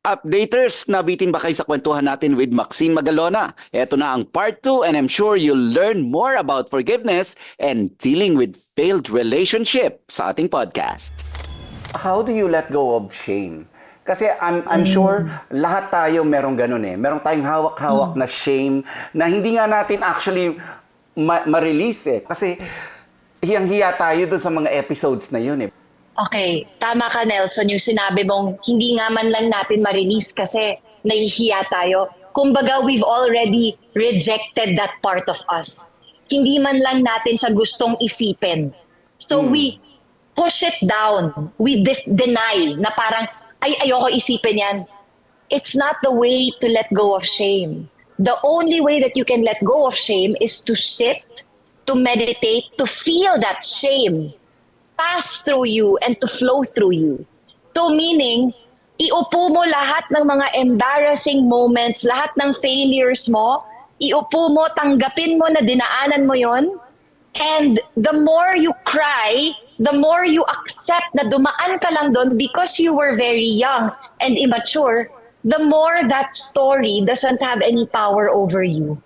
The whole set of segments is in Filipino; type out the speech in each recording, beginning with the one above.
Updaters, nabitin ba kayo sa kwentuhan natin with Maxine Magalona? Ito na ang part 2 and I'm sure you'll learn more about forgiveness and dealing with failed relationship sa ating podcast. How do you let go of shame? Kasi I'm sure lahat tayo merong ganun eh. Merong tayong hawak-hawak na shame na hindi nga natin actually ma-release eh. Kasi hiyang-hiya tayo dun sa mga episodes na yun eh. Okay, tama ka Nelson, yung sinabi mong hindi nga man lang natin ma-release kasi nahihiya tayo. Kumbaga, we've already rejected that part of us. Hindi man lang natin siya gustong isipin. So we push it down. We deny na parang, ayoko isipin yan. It's not the way to let go of shame. The only way that you can let go of shame is to sit, to meditate, to feel that shame pass through you and to flow through you. So meaning, iupo mo lahat ng mga embarrassing moments, lahat ng failures mo, iupo mo, tanggapin mo na dinaanan mo yon. And the more you cry, the more you accept na dumaan ka lang doon because you were very young and immature, the more that story doesn't have any power over you.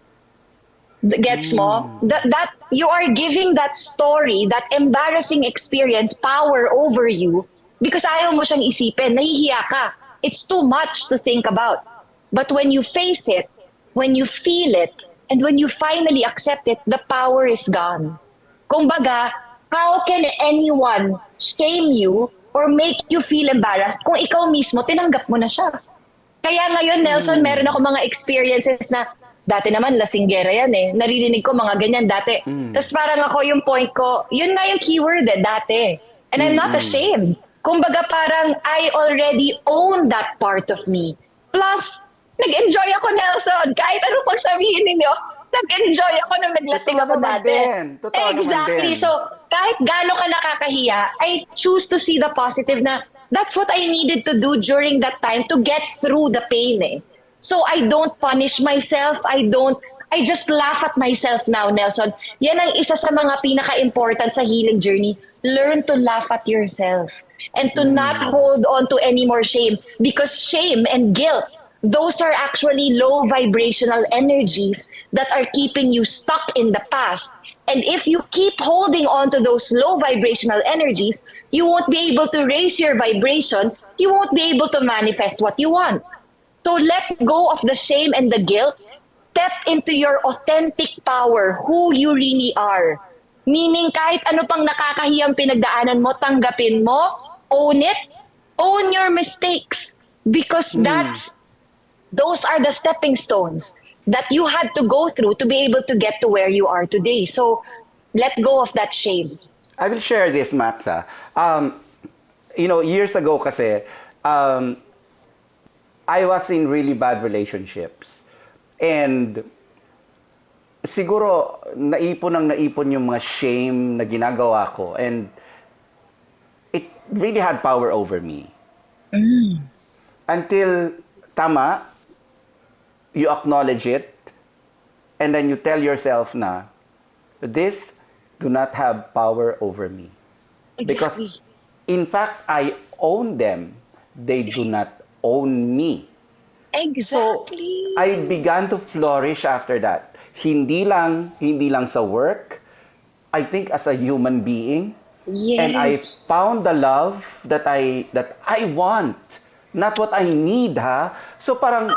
Gets mo? That you are giving that story, that embarrassing experience, power over you because ayaw mo siyang isipin, nahihiya ka. It's too much to think about. But when you face it, when you feel it, and when you finally accept it, the power is gone. Kumbaga, how can anyone shame you or make you feel embarrassed kung ikaw mismo tinanggap mo na siya? Kaya ngayon, Nelson, meron ako mga experiences na dati naman, lasinggera yan eh. Naririnig ko mga ganyan dati. Tapos parang ako yung point ko, yun nga yung keyword eh, dati. And I'm not ashamed. Kumbaga parang I already own that part of me. Plus, nag-enjoy ako, Nelson. Kahit ano pag sabihin ninyo, nag-enjoy ako nung naglasing ako dati. Exactly. So, kahit gaano ka nakakahiya, I choose to see the positive na that's what I needed to do during that time to get through the pain eh. So I don't punish myself, I just laugh at myself now, Nelson. Yan ang isa sa mga pinaka-important sa healing journey. Learn to laugh at yourself and to not hold on to any more shame because shame and guilt, those are actually low vibrational energies that are keeping you stuck in the past. And if you keep holding on to those low vibrational energies, you won't be able to raise your vibration, you won't be able to manifest what you want. So let go of the shame and the guilt. Step into your authentic power, who you really are. Meaning kahit ano pang nakakahiyang pinagdaanan mo, tanggapin mo, own it, own your mistakes. Because those are the stepping stones that you had to go through to be able to get to where you are today. So let go of that shame. I will share this, Maxa. Years ago kasi, I was in really bad relationships. And siguro naipon yung mga shame na ginagawa ko. And it really had power over me. Until, tama, you acknowledge it. And then you tell yourself na, this do not have power over me. Exactly. Because, in fact, I own them. They do not own me. Exactly. So, I began to flourish after that. Hindi lang sa work, I think as a human being. Yes. And I found the love that I want, not what I need, ha? So parang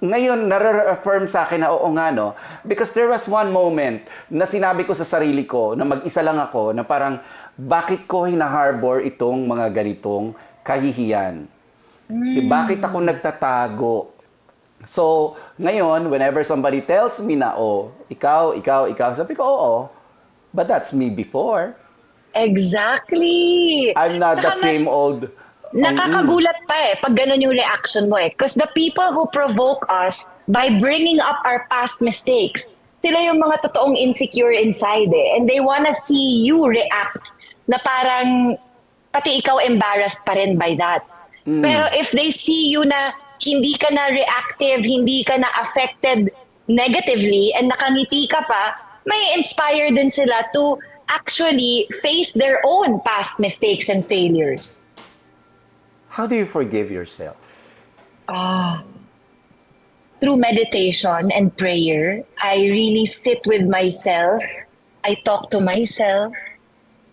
ngayon nare-affirm sa akin na oo nga no, because there was one moment na sinabi ko sa sarili ko na mag-isa lang ako na parang bakit ko hina-harbor itong mga ganitong kahihiyan? Bakit ako nagtatago? So, ngayon, whenever somebody tells me na, oh, ikaw, sabi ko, oo, but that's me before. Exactly. I'm not that same old. Nakakagulat pa eh, pag ganun yung reaction mo eh. Because the people who provoke us by bringing up our past mistakes, sila yung mga totoong insecure inside eh. And they wanna see you react na parang pati ikaw embarrassed pa rin by that. Pero if they see you na hindi ka na reactive, hindi ka na affected negatively, and nakangiti ka pa, may inspire din sila to actually face their own past mistakes and failures. How do you forgive yourself? Ah, through meditation and prayer, I really sit with myself. I talk to myself.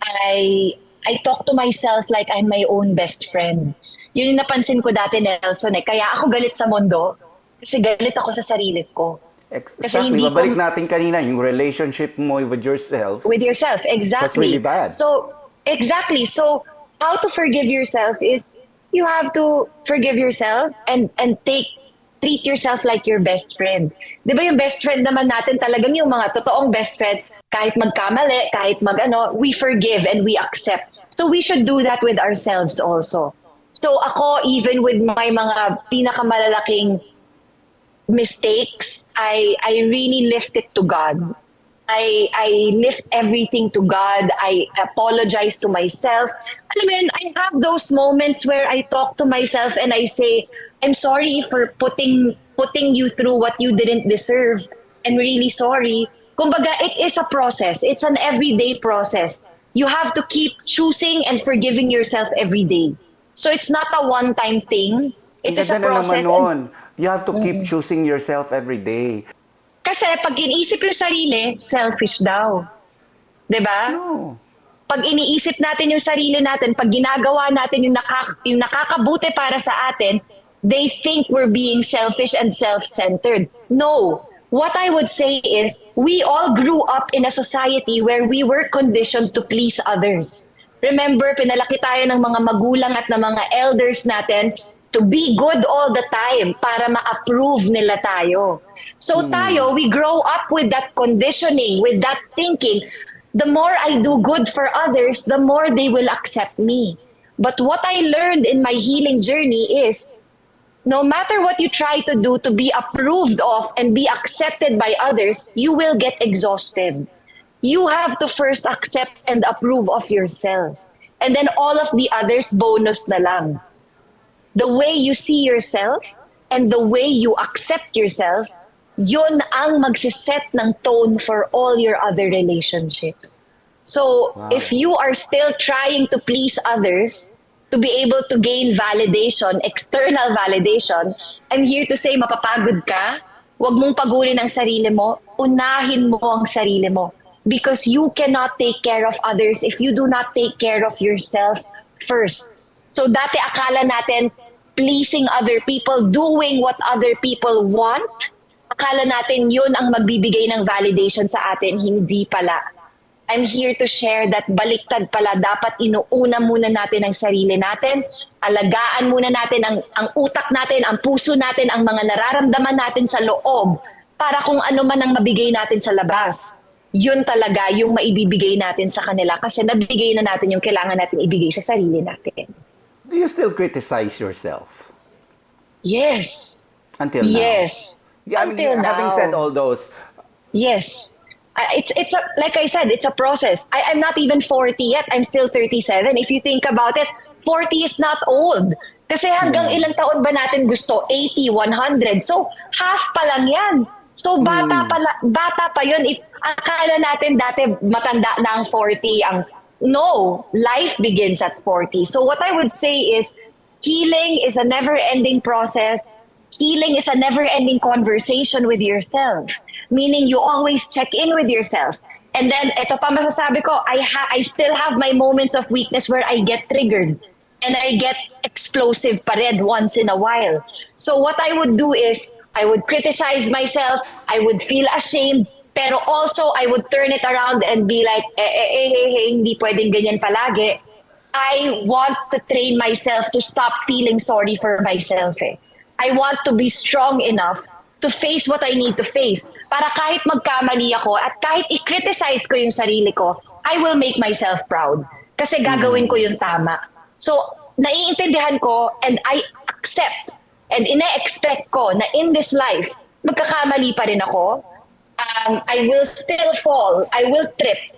I I talk to myself like I'm my own best friend. Yun yung napansin ko dati, Nelson, eh. Kaya ako galit sa mundo kasi galit ako sa sarili ko. Kasi Exactly. hindi Babalik ko natin kanina, yung relationship mo with yourself. with yourself. That's Exactly. really bad. So, exactly. So, how to forgive yourself is you have to forgive yourself and treat yourself like your best friend. 'Di ba yung best friend naman natin talagang yung mga totoong best friend, kahit magkamali, kahit magano, we forgive and we accept. So we should do that with ourselves also. So ako, even with my mga pinakamalalaking mistakes, I really lift it to God. I lift everything to God. I apologize to myself. Alam mo yun, I have those moments where I talk to myself and I say, I'm sorry for putting you through what you didn't deserve. I'm really sorry. Kumbaga, it is a process. It's an everyday process. You have to keep choosing and forgiving yourself every day. So it's not a one-time thing. It Ang is a ganda na naman process. nun. You have to keep choosing yourself every day. Kasi pag iniisip yung sarili, selfish daw. 'Di ba? No. Pag iniisip natin yung sarili natin, pag ginagawa natin yung nakakabuti para sa atin, they think we're being selfish and self-centered. No. What I would say is, we all grew up in a society where we were conditioned to please others. Remember, pinalaki tayo ng mga magulang at ng mga elders natin to be good all the time para ma-approve nila tayo. So tayo, we grow up with that conditioning, with that thinking. The more I do good for others, the more they will accept me. But what I learned in my healing journey is, no matter what you try to do to be approved of and be accepted by others, you will get exhausted. You have to first accept and approve of yourself. And then all of the others, bonus na lang. The way you see yourself and the way you accept yourself, yun ang magsiset ng tone for all your other relationships. So, if you are still trying to please others, to be able to gain validation, external validation, I'm here to say, mapapagod ka, huwag mong pagurin ang sarili mo, unahin mo ang sarili mo. Because you cannot take care of others if you do not take care of yourself first. So dati akala natin, pleasing other people, doing what other people want, akala natin yun ang magbibigay ng validation sa atin, hindi pala. I'm here to share that baliktad pala, dapat inuuna muna natin ang sarili natin, alagaan muna natin ang utak natin, ang puso natin, ang mga nararamdaman natin sa loob, para kung ano man ang mabigay natin sa labas, yun talaga yung maibibigay natin sa kanila kasi nabigay na natin yung kailangan natin ibigay sa sarili natin. Do you still criticize yourself? Yes. Until now? Yes. Yeah, I mean, Until having now. said all those, Yes. It's a, like I said, it's a process. I'm not even 40 yet. I'm still 37. If you think about it, 40 is not old. Kasi hanggang ilang taon ba natin gusto? 80, 100. So, half pa lang yan. So, bata pa yun. If akala natin dati matanda na ang 40, no, life begins at 40. So, what I would say is, healing is a never-ending process. Healing is a never-ending conversation with yourself. Meaning you always check in with yourself. And then, ito pa masasabi ko, I still have my moments of weakness where I get triggered. And I get explosive pa rin once in a while. So what I would do is, I would criticize myself, I would feel ashamed, pero also I would turn it around and be like, hindi pwedeng ganyan palagi. I want to train myself to stop feeling sorry for myself. I want to be strong enough to face what I need to face. Para kahit magkamali ako at kahit i-criticize ko yung sarili ko, I will make myself proud. Kasi gagawin ko yung tama. So, naiintindihan ko and I accept and ine-expect ko na in this life, magkakamali pa rin ako. I will still fall. I will trip.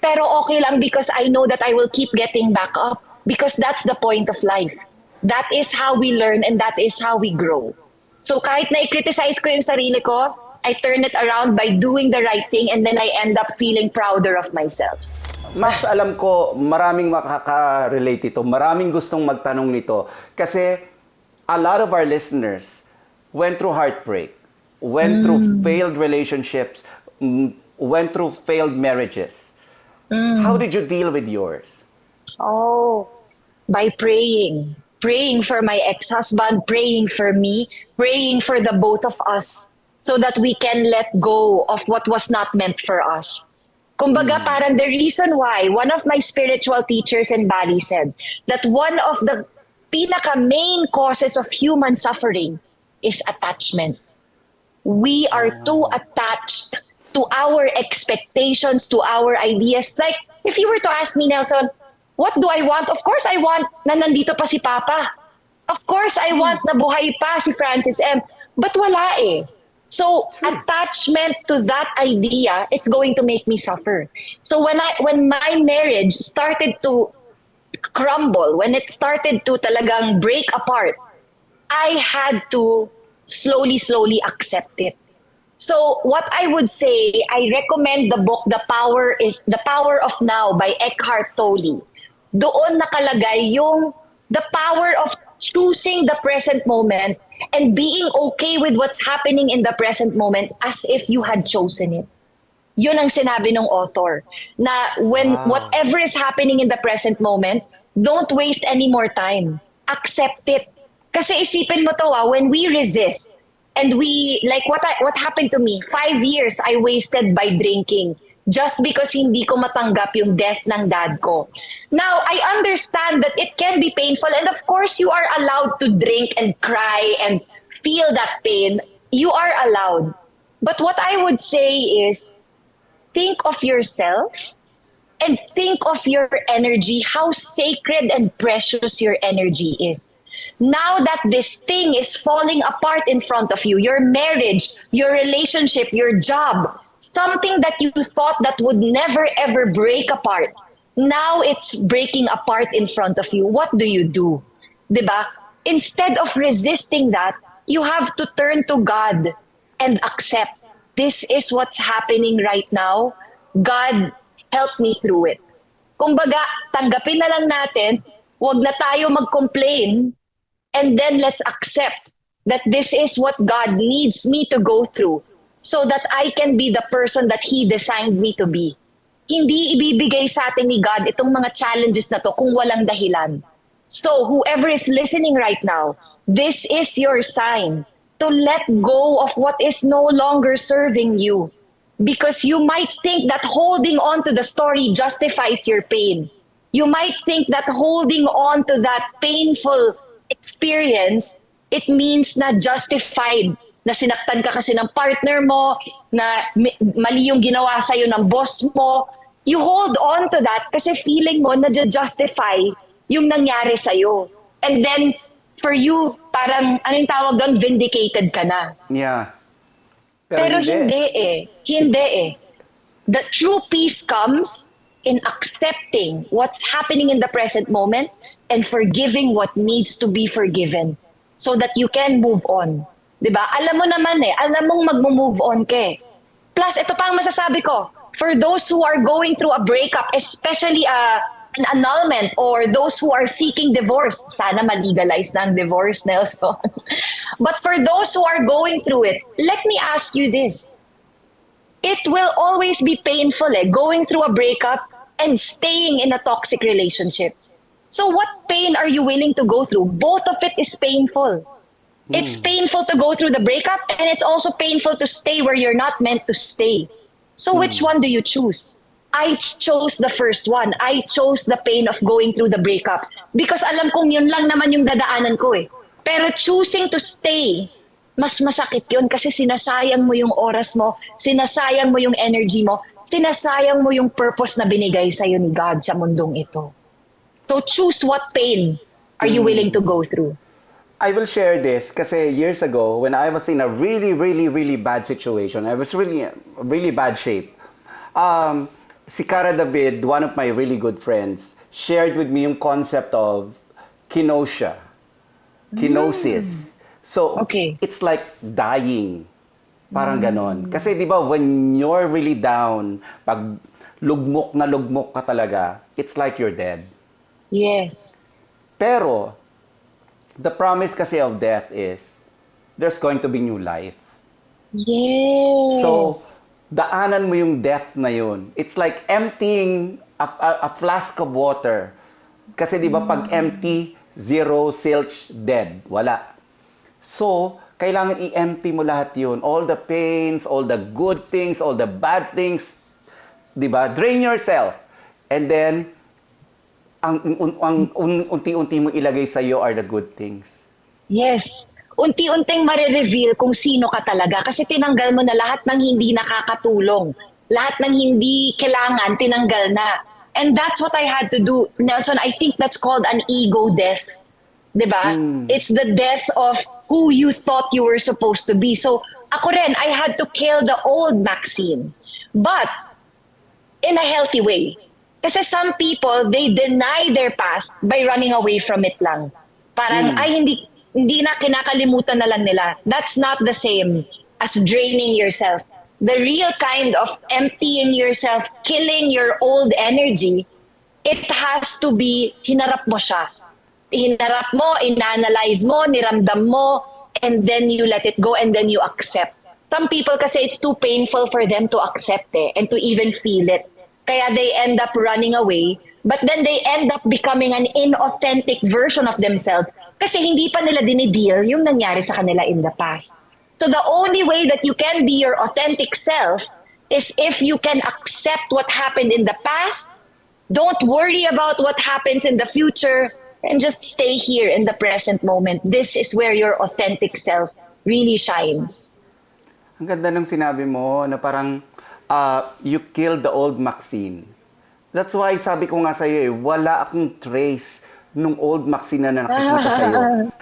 Pero okay lang because I know that I will keep getting back up. Because that's the point of life. That is how we learn and that is how we grow. So kahit na-criticize ko yung sarili ko, I turn it around by doing the right thing and then I end up feeling prouder of myself. Max, alam ko maraming makaka-relate ito. Maraming gustong magtanong nito. Kasi a lot of our listeners went through heartbreak, went through failed relationships, went through failed marriages. How did you deal with yours? Oh, by praying. Praying for my ex-husband, praying for me, praying for the both of us so that we can let go of what was not meant for us. Kumbaga, parang the reason why one of my spiritual teachers in Bali said that one of the pinaka main causes of human suffering is attachment. We are too attached to our expectations, to our ideas. Like, if you were to ask me, Nelson, what do I want? Of course, I want na nandito pa si Papa. Of course, I want na buhay pa si Francis M. But wala eh. So, attachment to that idea, it's going to make me suffer. So, when my marriage started to crumble, when it started to talagang break apart, I had to slowly accept it. So what I would say, I recommend the book The Power of Now by Eckhart Tolle. Doon nakalagay yung the power of choosing the present moment and being okay with what's happening in the present moment as if you had chosen it. Yun ang sinabi ng author, na when whatever is happening in the present moment, don't waste any more time. Accept it. Kasi isipin mo to, when we resist, and we, like what happened to me, 5 years I wasted by drinking just because hindi ko matanggap yung death ng dad ko. Now, I understand that it can be painful, and of course you are allowed to drink and cry and feel that pain. You are allowed. But what I would say is, think of yourself and think of your energy, how sacred and precious your energy is. Now that this thing is falling apart in front of you, your marriage, your relationship, your job, something that you thought that would never ever break apart, now it's breaking apart in front of you. What do? Diba? Instead of resisting that, you have to turn to God and accept, this is what's happening right now. God, help me through it. Kumbaga, tanggapin na lang natin, wag na tayo mag-complain, and then let's accept that this is what God needs me to go through so that I can be the person that He designed me to be. Hindi ibibigay sa atin ni God itong mga challenges na to kung walang dahilan. So whoever is listening right now, this is your sign to let go of what is no longer serving you. Because you might think that holding on to the story justifies your pain. You might think that holding on to that painful experience, it means na justified, na sinaktan ka kasi ng partner mo, na mali yung ginawa sa'yo ng boss mo. You hold on to that kasi feeling mo na justify yung nangyari sa'yo. And then, for you, parang, ano yung tawag doon, vindicated ka na. Yeah. Pero hindi eh. The true peace comes in accepting what's happening in the present moment and forgiving what needs to be forgiven so that you can move on. Diba? Alam mo naman alam mong mag-move on ka eh. Plus, ito pa ang masasabi ko, for those who are going through a breakup, especially an annulment or those who are seeking divorce, sana ma-legalize na ang divorce, Nelson. But for those who are going through it, let me ask you this. It will always be painful going through a breakup and staying in a toxic relationship. So what pain are you willing to go through? Both of it is painful. It's painful to go through the breakup, and it's also painful to stay where you're not meant to stay. So which one do you choose? I chose the first one. I chose the pain of going through the breakup because alam kong yun lang naman yung dadaanan ko eh. Pero choosing to stay, mas masakit yun kasi sinasayang mo yung oras mo, sinasayang mo yung energy mo, sinasayang mo yung purpose na binigay sa'yo ni God sa mundong ito. So choose what pain are you willing to go through. I will share this kasi years ago when I was in a really bad situation, I was really bad shape. Si Cara David, one of my really good friends, shared with me yung concept of kenosis. So, it's like dying. Parang ganon. Kasi di ba, when you're really down, pag lugmok na lugmok ka talaga, it's like you're dead. Yes. Pero, The promise kasi of death is there's going to be new life. Yes. So, daanan mo yung death na yun. It's like emptying a flask of water. Kasi di ba pag empty, zero, silch, dead. Wala. So, kailangan i-empty mo lahat yun. All the pains, all the good things, all the bad things. Di ba? Drain yourself. And then, ang unti-unti mo ilagay sa iyo are the good things. Yes. Unti-unting marireveal kung sino ka talaga kasi tinanggal mo na lahat ng hindi nakakatulong. Lahat ng hindi kailangan, tinanggal na. And that's what I had to do. Nelson, I think that's called an ego death. Diba? It's the death of who you thought you were supposed to be. So, ako rin, I had to kill the old Maxine. But, in a healthy way. Kasi some people, they deny their past by running away from it lang. Parang, ay, hindi na kinakalimutan na lang nila. That's not the same as draining yourself. The real kind of emptying yourself, killing your old energy, it has to be, hinarap mo siya. Hinarap mo, inanalyze mo, niramdam mo, and then you let it go and then you accept. Some people kasi it's too painful for them to accept and to even feel it. Kaya they end up running away, but then they end up becoming an inauthentic version of themselves kasi hindi pa nila dinideal yung nangyari sa kanila in the past. So the only way that you can be your authentic self is if you can accept what happened in the past, don't worry about what happens in the future, and just stay here in the present moment. This is where your authentic self really shines. Ang ganda ng sinabi mo na parang you killed the old Maxine. That's why sabi ko nga sa'yo wala akong trace nung old Maxine na nakikita sa'yo.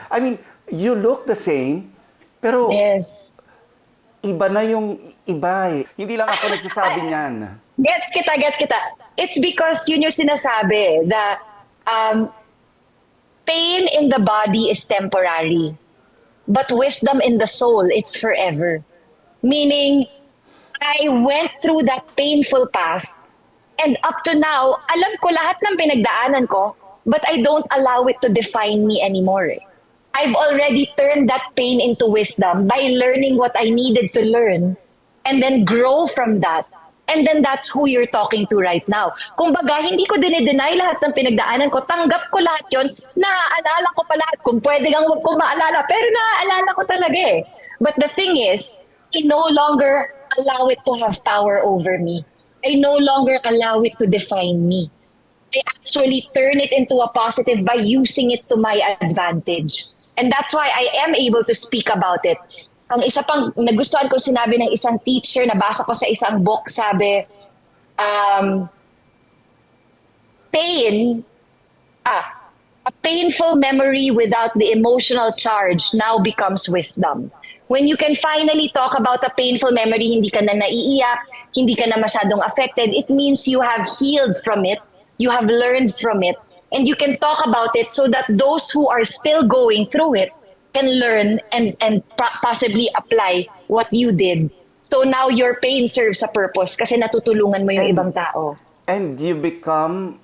I mean, you look the same, pero Yes. iba na yung iba eh. Hindi lang ako nagsasabi niyan. Gets kita. It's because yun yung sinasabi, the pain in the body is temporary, but wisdom in the soul, it's forever. Meaning, I went through that painful past, and up to now, alam ko lahat ng pinagdaanan ko, but I don't allow it to define me anymore. I've already turned that pain into wisdom by learning what I needed to learn, and then grow from that. And then that's who you're talking to right now. Kumbaga, hindi ko dinideny lahat ng pinagdaanan ko. Tanggap ko lahat yon. Naaalala ko pa lahat. Kung pwede kang huwag ko maalala. Pero naaalala ko talaga eh. But the thing is, I no longer allow it to have power over me. I no longer allow it to define me. I actually turn it into a positive by using it to my advantage. And that's why I am able to speak about it. Ang isa pang nagustuhan ko sinabi ng isang teacher, nabasa ko sa isang book, sabi, a painful memory without the emotional charge now becomes wisdom. When you can finally talk about a painful memory, hindi ka na naiiyak, hindi ka na masyadong affected, it means you have healed from it, you have learned from it, and you can talk about it so that those who are still going through it can learn and possibly apply what you did. So now your pain serves a purpose kasi natutulungan mo yung ibang tao. And you become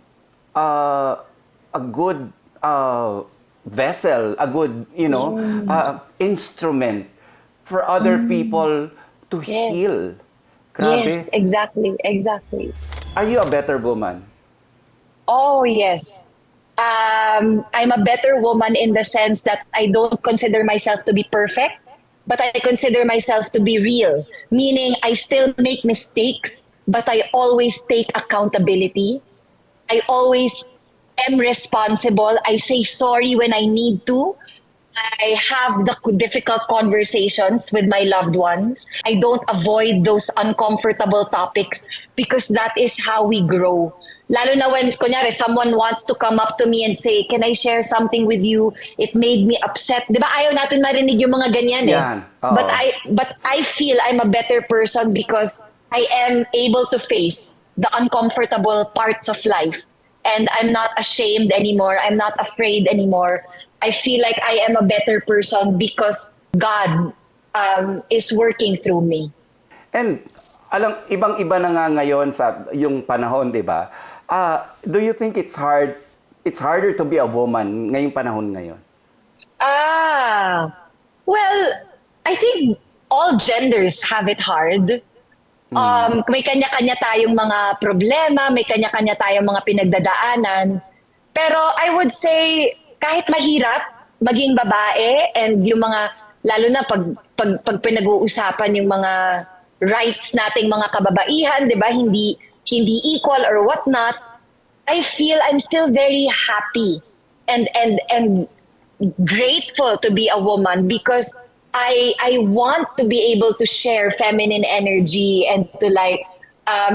a good vessel, a good, instrument for other people to Yes. heal. Grabe. Yes, exactly. Are you a better woman? Oh, yes. I'm a better woman in the sense that I don't consider myself to be perfect, but I consider myself to be real. Meaning, I still make mistakes, but I always take accountability. I always am responsible. I say sorry when I need to. I have the difficult conversations with my loved ones. I don't avoid those uncomfortable topics because that is how we grow. Lalo na when, kunyari, someone wants to come up to me and say, can I share something with you? It made me upset. Di ba ayaw natin marinig yung mga ganyan eh? Yan. Oo. But I feel I'm a better person because I am able to face the uncomfortable parts of life. And I'm not ashamed anymore. I'm not afraid anymore. I feel like I am a better person because God is working through me. And ibang-iba na nga ngayon sa yung panahon, 'di ba? Do you think it's harder to be a woman ngayong panahon ngayon? Ah, well, I think all genders have it hard. May kanya-kanya tayong mga problema, may kanya-kanya tayong mga pinagdadaanan. Pero I would say, kahit mahirap maging babae and yung mga, lalo na pag pinag-uusapan yung mga rights nating mga kababaihan, di ba, hindi equal or whatnot, I feel I'm still very happy and grateful to be a woman because I want to be able to share feminine energy and to like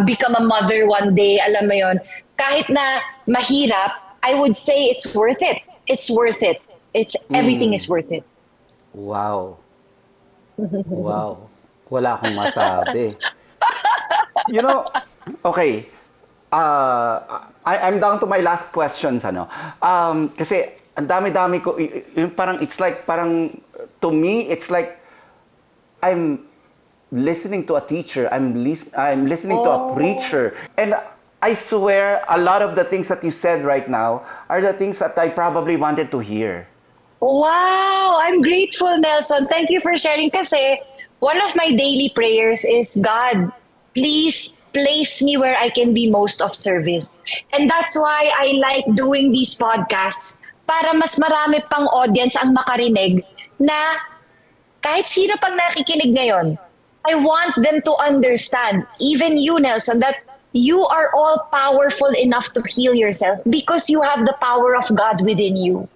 become a mother one day, alam mo yon. Kahit na mahirap, I would say it's worth it. It's worth it. It's everything is worth it. Wow. Wow. Wala akong masabi. You know, okay. I'm down to my last questions, ano. Kasi ang dami-dami ko, yung parang it's like parang to me it's like I'm listening to a teacher. I'm listening to a preacher. And I swear a lot of the things that you said right now are the things that I probably wanted to hear. Wow! I'm grateful, Nelson. Thank you for sharing kasi one of my daily prayers is, God, please place me where I can be most of service. And that's why I like doing these podcasts para mas marami pang audience ang makarinig na kahit sino pang nakikinig ngayon, I want them to understand, even you, Nelson, that you are all powerful enough to heal yourself because you have the power of God within you.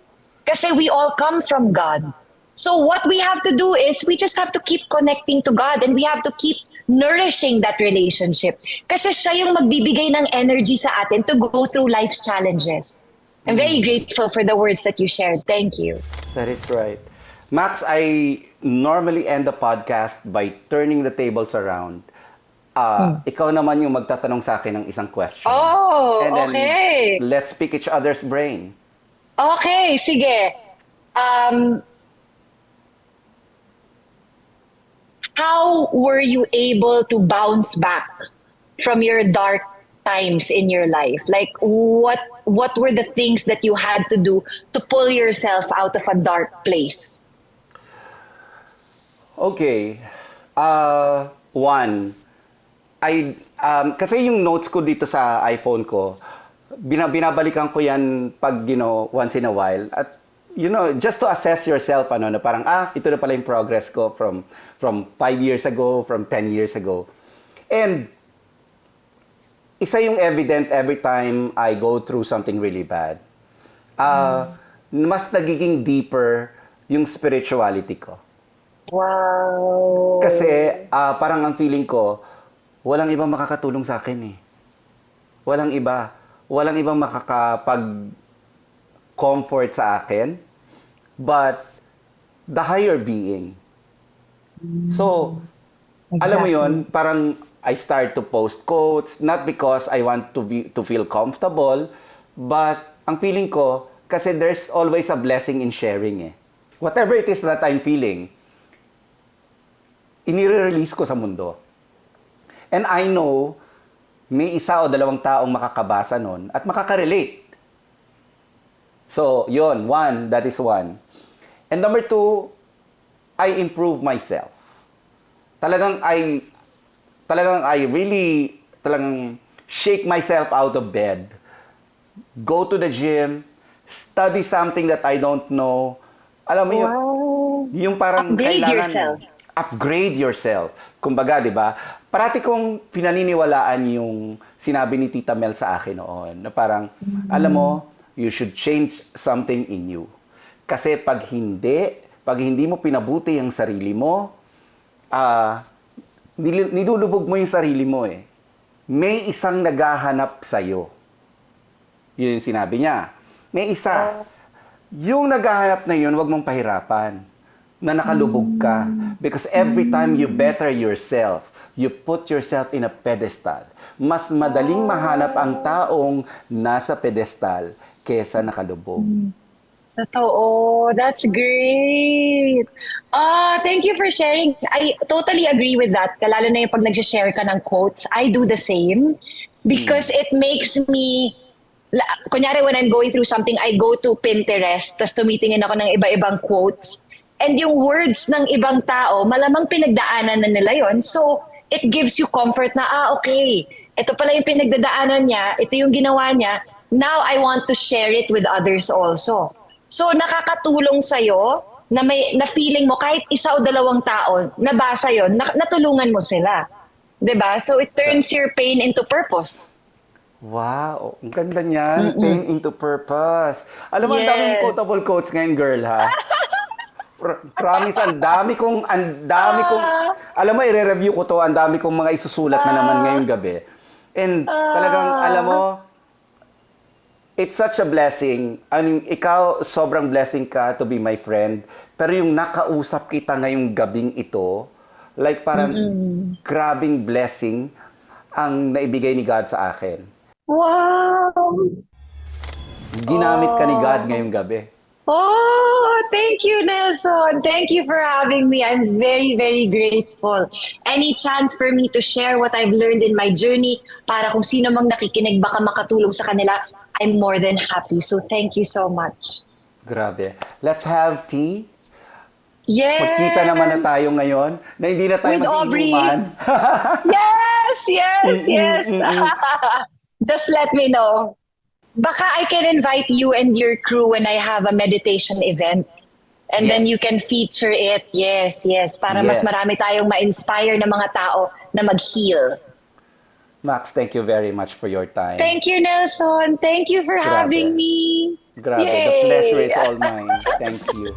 Kasi we all come from God. So what we have to do is we just have to keep connecting to God and we have to keep nourishing that relationship. Kasi siya yung magbibigay ng energy sa atin to go through life's challenges. I'm very grateful for the words that you shared. Thank you. That is right. Max, I normally end the podcast by turning the tables around. Ikaw naman yung magtatanong sa akin ng isang question. Oh, And then okay. let's pick each other's brain. Okay, sige. How were you able to bounce back from your dark times in your life? Like, what were the things that you had to do to pull yourself out of a dark place? Okay. One, kasi yung notes ko dito sa iPhone ko, binabalikan ko yan pag, once in a while. At, just to assess yourself, na parang, ito na pala yung progress ko from 5 years ago, from 10 years ago. And, isa yung evident every time I go through something really bad. Mas nagiging deeper yung spirituality ko. Wow. Kasi, parang ang feeling ko, walang ibang makakatulong sa akin eh. Walang iba. Walang ibang makakapag-comfort sa akin but the higher being. So, alam mo yon, parang I start to post quotes not because I want to feel comfortable, but ang feeling ko, kasi there's always a blessing in sharing eh. Whatever it is that I'm feeling, inire-release ko sa mundo. And I know may isa o dalawang taong makakabasa nun at makaka-relate. So, yon, that is one. And number two, I improve myself. Talagang I really shake myself out of bed. Go to the gym, study something that I don't know. Alam mo yung parang Upgrade kailangan yourself. Upgrade yourself. Kumbaga, 'di ba? Parati kong pinaniniwalaan yung sinabi ni Tita Mel sa akin noon na parang alam mo, you should change something in you. Kasi pag hindi mo pinabuti ang sarili mo, nilulubog mo yung sarili mo eh. May isang naghahanap sa'yo. Yun yung sinabi niya. May isa. Yung naghahanap na yun, wag mong pahirapan. Na nakalubog ka. Because every time you better yourself, you put yourself in a pedestal. Mas madaling mahanap ang taong nasa pedestal kesa nakalubog. Totoo. That's great. Thank you for sharing. I totally agree with that. Lalo na yung pag nag-share ka ng quotes, I do the same because it makes me kunyari when I'm going through something, I go to Pinterest, tas tumitingin ako ng iba-ibang quotes. And yung words ng ibang tao, malamang pinagdaanan na nila yon. So, it gives you comfort na, okay, ito pala yung pinagdadaanan niya, ito yung ginawa niya, now I want to share it with others also. So, nakakatulong sa'yo na feeling mo, kahit isa o dalawang tao, nabasa yon, natulungan mo sila. 'Di ba? So, it turns your pain into purpose. Wow, ang ganda niyan. Pain into purpose. Alam mo, ang daming Yes. quotable quotes ngayon, girl, ha? Promise, ang dami kong, alam mo, i-review ko to, ang dami kong mga isusulat na naman ngayong gabi. And talagang, alam mo, it's such a blessing. I mean, ikaw, sobrang blessing ka to be my friend. Pero yung nakausap kita ngayong gabing ito, like parang grabing blessing ang naibigay ni God sa akin. Wow! Ginamit ka ni God ngayong gabi. Oh, thank you, Nelson. Thank you for having me. I'm very, very grateful. Any chance for me to share what I've learned in my journey para kung sino mang nakikinig baka makatulong sa kanila, I'm more than happy. So thank you so much. Grabe. Let's have tea. Yes! Magkita naman na tayo ngayon na hindi na tayo With Aubrey. mag-iinuman. Yes. Just let me know. Baka I can invite you and your crew when I have a meditation event. And then Yes. you can feature it. Yes. Para mas Yes. marami tayong ma-inspire na mga tao na mag-heal. Max, thank you very much for your time. Thank you, Nelson. Thank you for Grabe. having me. Grabe. The Yay. pleasure is all mine. Thank you.